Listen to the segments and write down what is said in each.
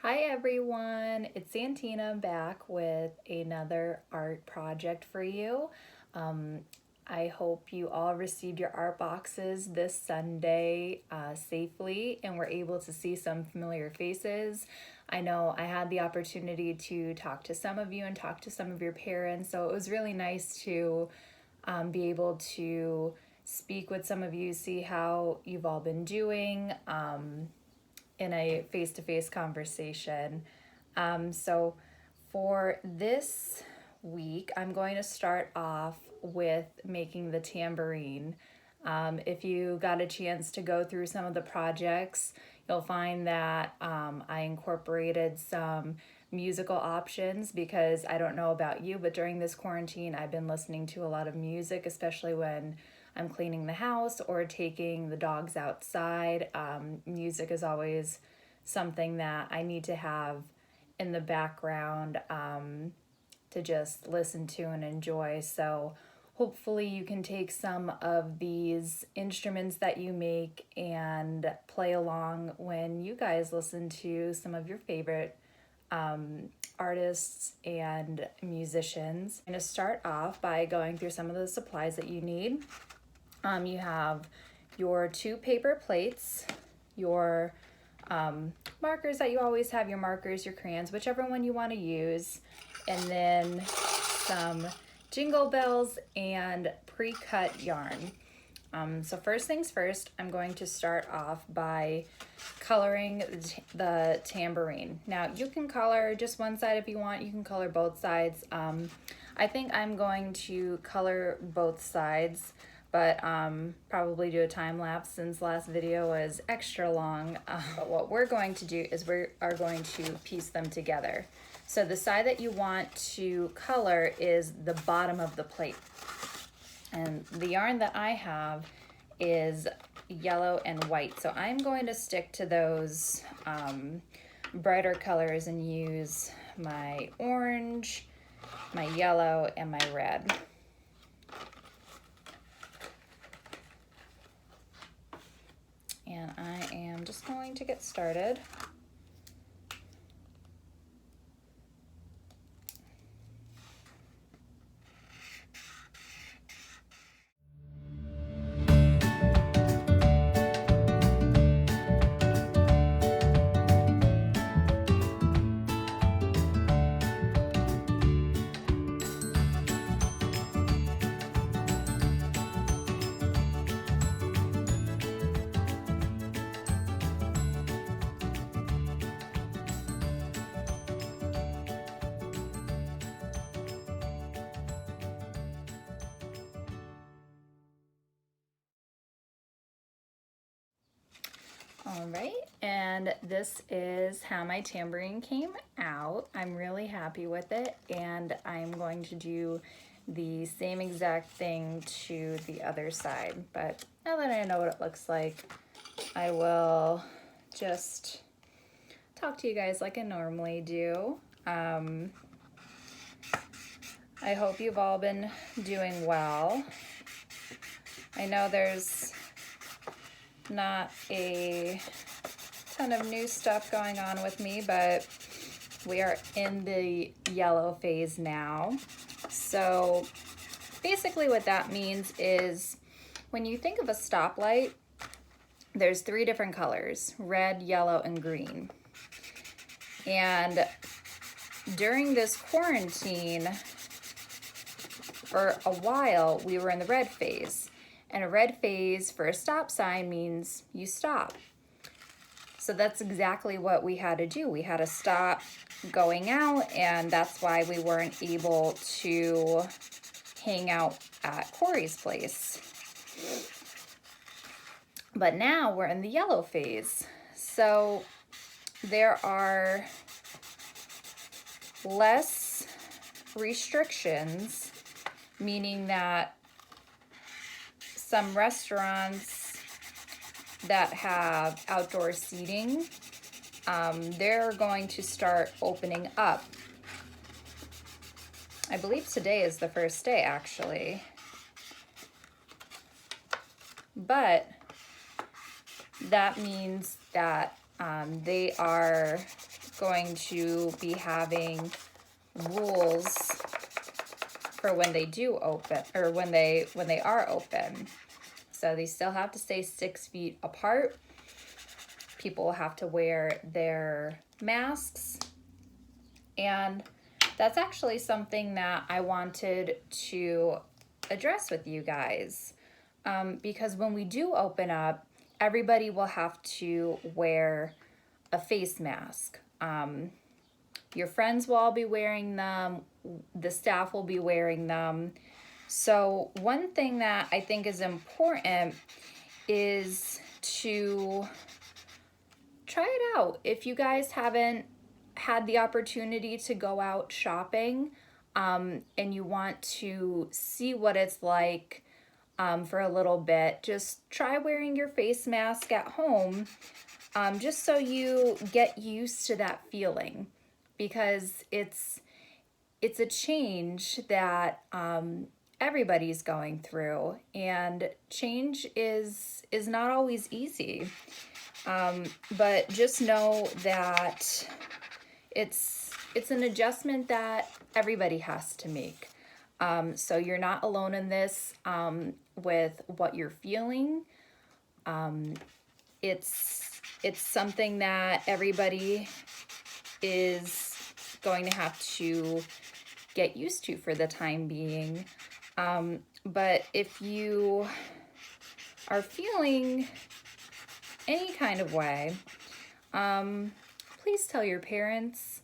Hi everyone, it's Santina back with another art project for you. Um, I hope you all received your art boxes this Sunday safely and were able to see some familiar faces. I know I had the opportunity to talk to some of you and talk to some of your parents, so it was really nice to be able to speak with some of you, see how you've all been doing. In a face to face conversation. So, for this week, I'm going to start off with making the tambourine. If you got a chance to go through some of the projects, you'll find that I incorporated some musical options because I don't know about you, but during this quarantine, I've been listening to a lot of music, especially when I'm cleaning the house or taking the dogs outside. Music is always something that I need to have in the background to just listen to and enjoy. So hopefully you can take some of these instruments that you make and play along when you guys listen to some of your favorite artists and musicians. I'm going to start off by going through some of the supplies that you need. You have your 2 paper plates, your markers that you always have, your markers, your crayons, whichever one you want to use, and then some jingle bells and pre-cut yarn. So first things first, I'm going to start off by coloring the tambourine. Now you can color just one side if you want, you can color both sides. I think I'm going to color both sides, but probably do a time lapse since last video was extra long. But what we're going to do is we are going to piece them together. So the side that you want to color is the bottom of the plate. And the yarn that I have is yellow and white. So I'm going to stick to those brighter colors and use my orange, my yellow, and my red. And I am just going to get started. All right, and this is how my tambourine came out. I'm really happy with it, and I'm going to do the same exact thing to the other side. But now that I know what it looks like, I will just talk to you guys like I normally do. I hope you've all been doing well. I know there's not a ton of new stuff going on with me, but we are in the yellow phase now. So basically what that means is when you think of a stoplight, there's 3 different colors: red, yellow, and green. And during this quarantine, for a while, we were in the red phase. And a red phase for a stop sign means you stop. So that's exactly what we had to do. We had to stop going out, and that's why we weren't able to hang out at Corey's place. But now we're in the yellow phase. So there are less restrictions, meaning that some restaurants that have outdoor seating, they're going to start opening up. I believe today is the first day, actually. But that means that they are going to be having rules for when they do open, or when they are open. So they still have to stay 6 feet apart. People will have to wear their masks. And that's actually something that I wanted to address with you guys. Because when we do open up, everybody will have to wear a face mask. Your friends will all be wearing them. The staff will be wearing them. So one thing that I think is important is to try it out. If you guys haven't had the opportunity to go out shopping, and you want to see what it's like for a little bit, just try wearing your face mask at home, just so you get used to that feeling, because it's a change that everybody's going through, and change is not always easy. But just know that it's an adjustment that everybody has to make. So you're not alone in this with what you're feeling. It's something that everybody is going to have to get used to for the time being. But if you are feeling any kind of way, please tell your parents,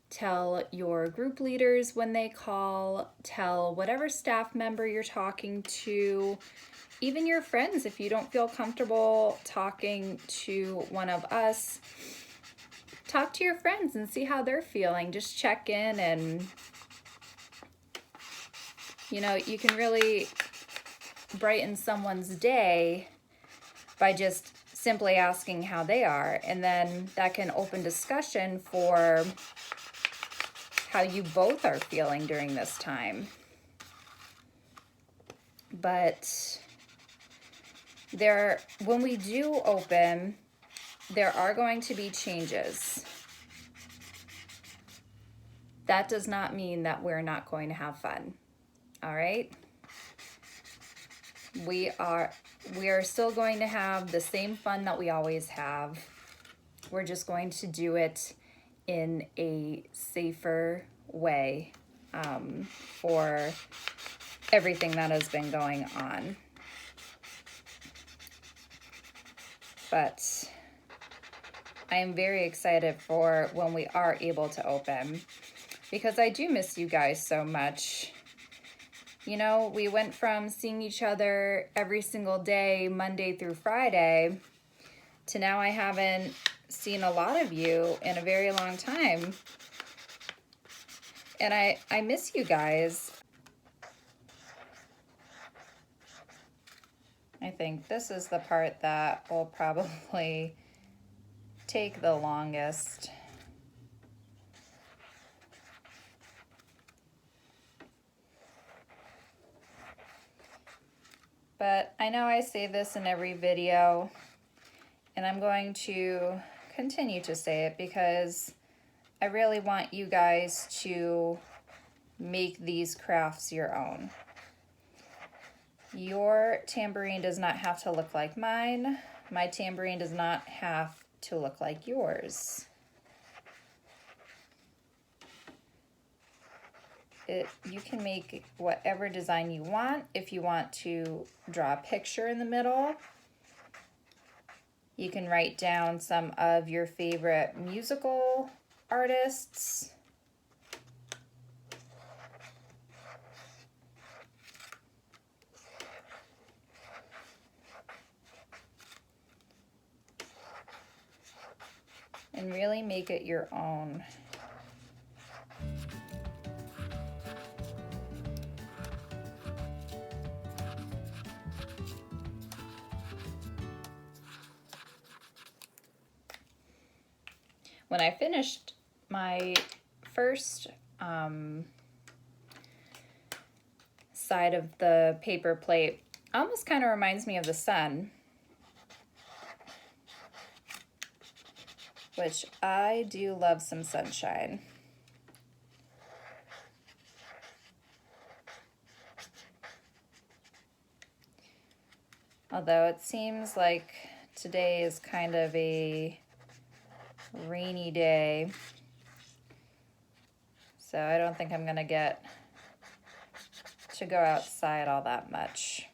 tell your group leaders when they call, tell whatever staff member you're talking to, even your friends. If you don't feel comfortable talking to one of us, talk to your friends and see how they're feeling. Just check in, and you can really brighten someone's day by just simply asking how they are, and then that can open discussion for how you both are feeling during this time. But when we do open, there are going to be changes. That does not mean that we're not going to have fun. All right? We are still going to have the same fun that we always have. We're just going to do it in a safer way for everything that has been going on. But I am very excited for when we are able to open, because I do miss you guys so much. We went from seeing each other every single day, Monday through Friday, to now I haven't seen a lot of you in a very long time. And I miss you guys. I think this is the part that will probably take the longest. But I know I say this in every video, and I'm going to continue to say it because I really want you guys to make these crafts your own. Your tambourine does not have to look like mine. My tambourine does not have to look like yours. You can make whatever design you want. If you want to draw a picture in the middle, you can write down some of your favorite musical artists. And really make it your own. When I finished my first side of the paper plate, almost kind of reminds me of the sun. which I do love some sunshine. Although it seems like today is kind of a rainy day, so I don't think I'm gonna get to go outside all that much.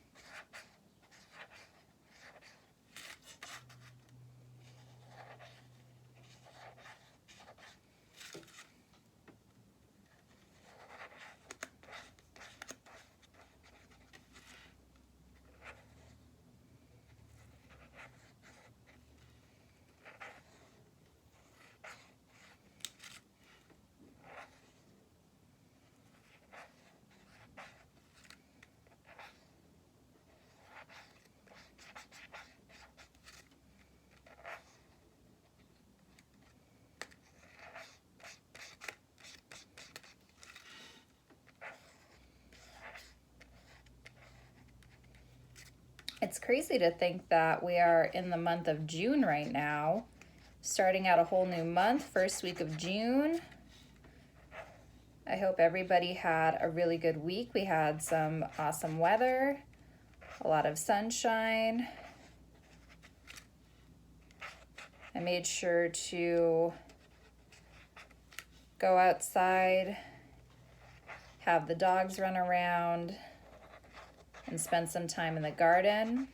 It's crazy to think that we are in the month of June right now, starting out a whole new month, first week of June. I hope everybody had a really good week. We had some awesome weather, a lot of sunshine. I made sure to go outside, have the dogs run around, and spend some time in the garden.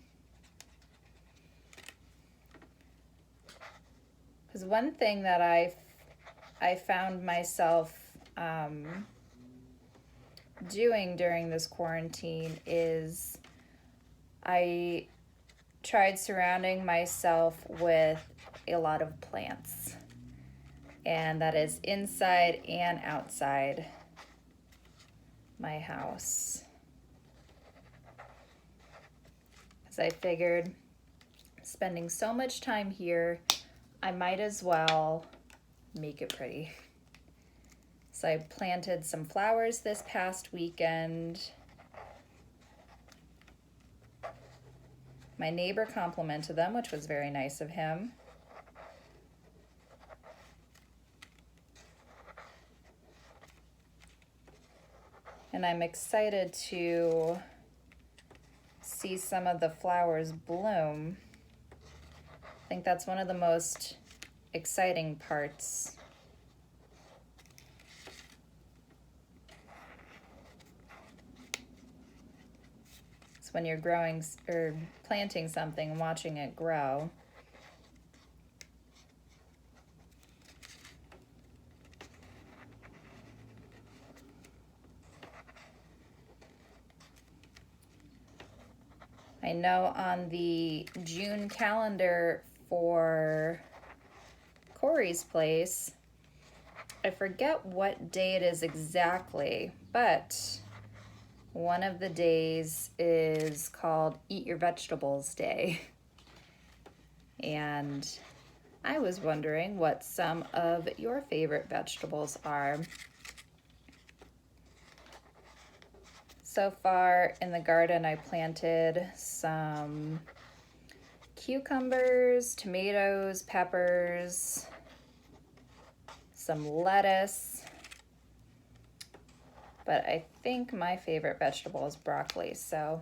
Because one thing that I found myself doing during this quarantine is I tried surrounding myself with a lot of plants, and that is inside and outside my house. Because I figured spending so much time here, I might as well make it pretty. So I planted some flowers this past weekend. My neighbor complimented them, which was very nice of him. And I'm excited to see some of the flowers bloom. I think that's one of the most exciting parts. It's when you're growing or planting something and watching it grow. I know on the June calendar for Corey's place, I forget what day it is exactly, but one of the days is called Eat Your Vegetables Day. And I was wondering what some of your favorite vegetables are. So far in the garden, I planted some cucumbers, tomatoes, peppers, some lettuce, but I think my favorite vegetable is broccoli, so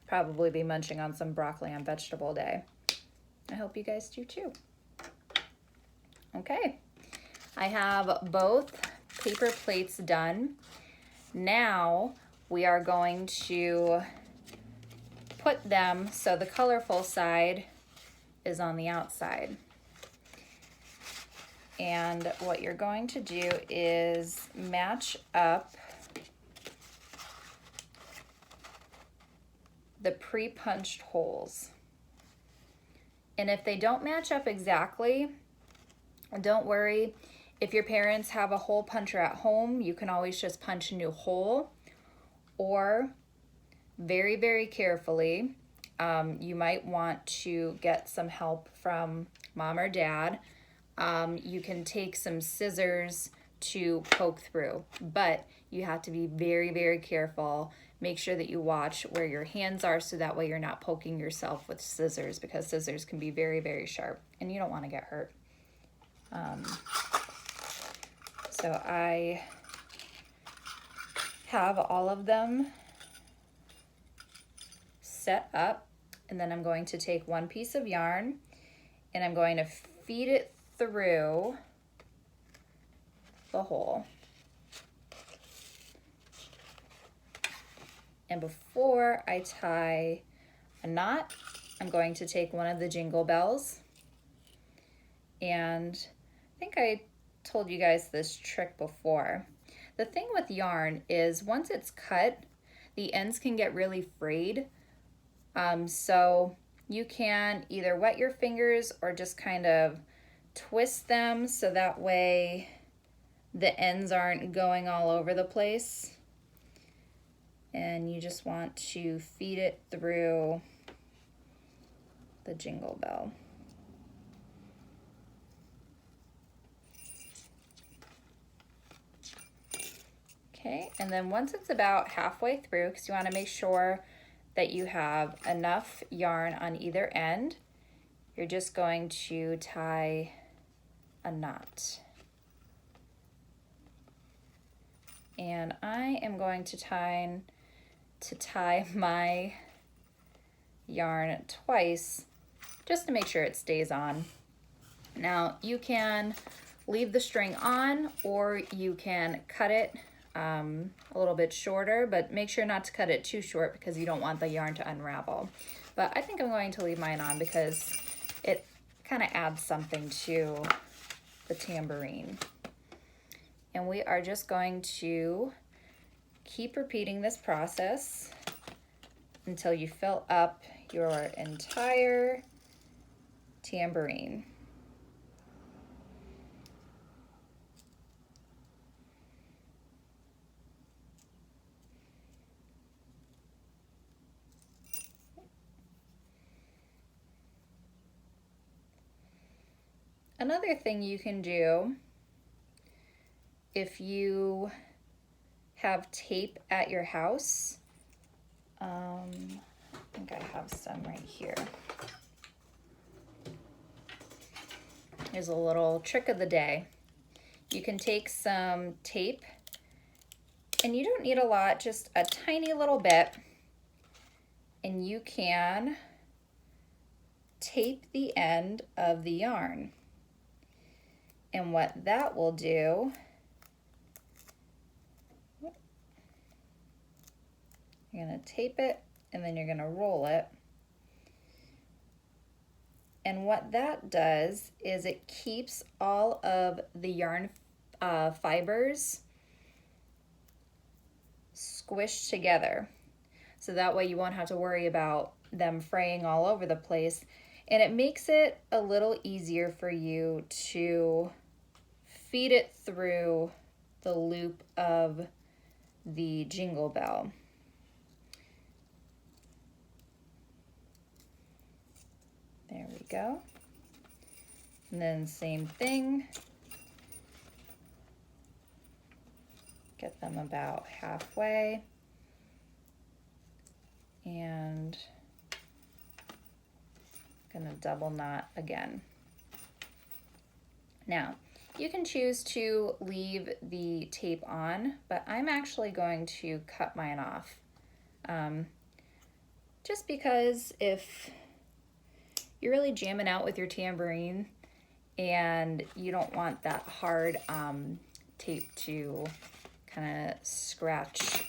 probably be munching on some broccoli on vegetable day. I hope you guys do too. Okay, I have both paper plates done. Now we are going to put them so the colorful side is on the outside. And what you're going to do is match up the pre-punched holes. And if they don't match up exactly, don't worry. If your parents have a hole puncher at home, you can always just punch a new hole. Or very, very carefully, you might want to get some help from mom or dad. You can take some scissors to poke through, but you have to be very, very careful. Make sure that you watch where your hands are so that way you're not poking yourself with scissors, because scissors can be very, very sharp and you don't want to get hurt. So I have all of them set up, and then I'm going to take one piece of yarn and I'm going to feed it through the hole. And before I tie a knot, I'm going to take one of the jingle bells, and I think I told you guys this trick before. The thing with yarn is once it's cut, the ends can get really frayed. So you can either wet your fingers or just kind of twist them so that way the ends aren't going all over the place. And you just want to feed it through the jingle bell. Okay, and then once it's about halfway through, because you want to make sure that you have enough yarn on either end, you're just going to tie a knot. And I am going to tie my yarn twice just to make sure it stays on. Now you can leave the string on, or you can cut it a little bit shorter, but make sure not to cut it too short because you don't want the yarn to unravel. But I think I'm going to leave mine on because it kind of adds something to the tambourine. And we are just going to keep repeating this process until you fill up your entire tambourine. Another thing you can do, if you have tape at your house, I think I have some right here. Here's a little trick of the day. You can take some tape, and you don't need a lot, just a tiny little bit, and you can tape the end of the yarn. And what that will do, you're gonna tape it and then you're gonna roll it. And what that does is it keeps all of the yarn fibers squished together. So that way you won't have to worry about them fraying all over the place. And it makes it a little easier for you to feed it through the loop of the jingle bell. There we go. And then same thing. Get them about halfway. And gonna double knot again. Now, you can choose to leave the tape on, but I'm actually going to cut mine off. Just because if you're really jamming out with your tambourine and you don't want that hard tape to kind of scratch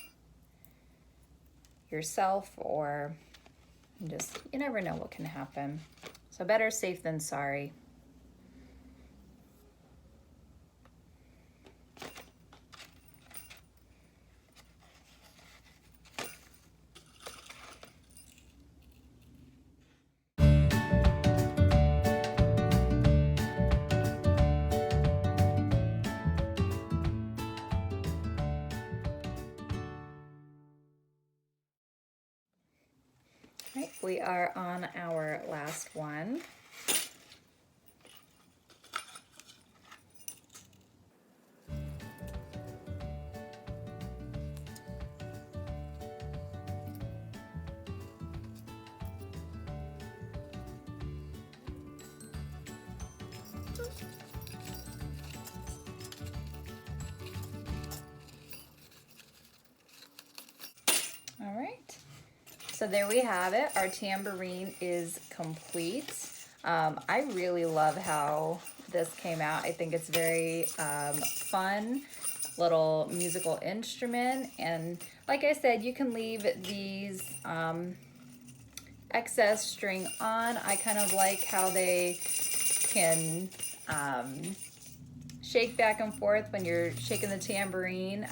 yourself, or just, you never know what can happen. So better safe than sorry. Right, we are on our last one. So there we have it. Our tambourine is complete. I really love how this came out. I think it's very fun little musical instrument, and like I said, you can leave these excess string on. I kind of like how they can shake back and forth when you're shaking the tambourine.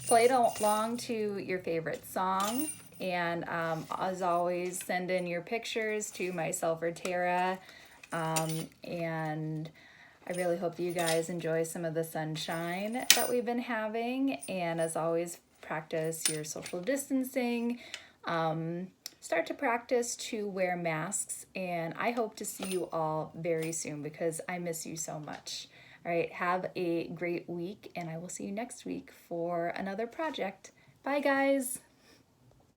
Play it along to your favorite song, and as always, send in your pictures to myself or Tara, and I really hope that you guys enjoy some of the sunshine that we've been having, and as always, practice your social distancing. Start to practice to wear masks, and I hope to see you all very soon because I miss you so much. All right, have a great week, and I will see you next week for another project. Bye, guys.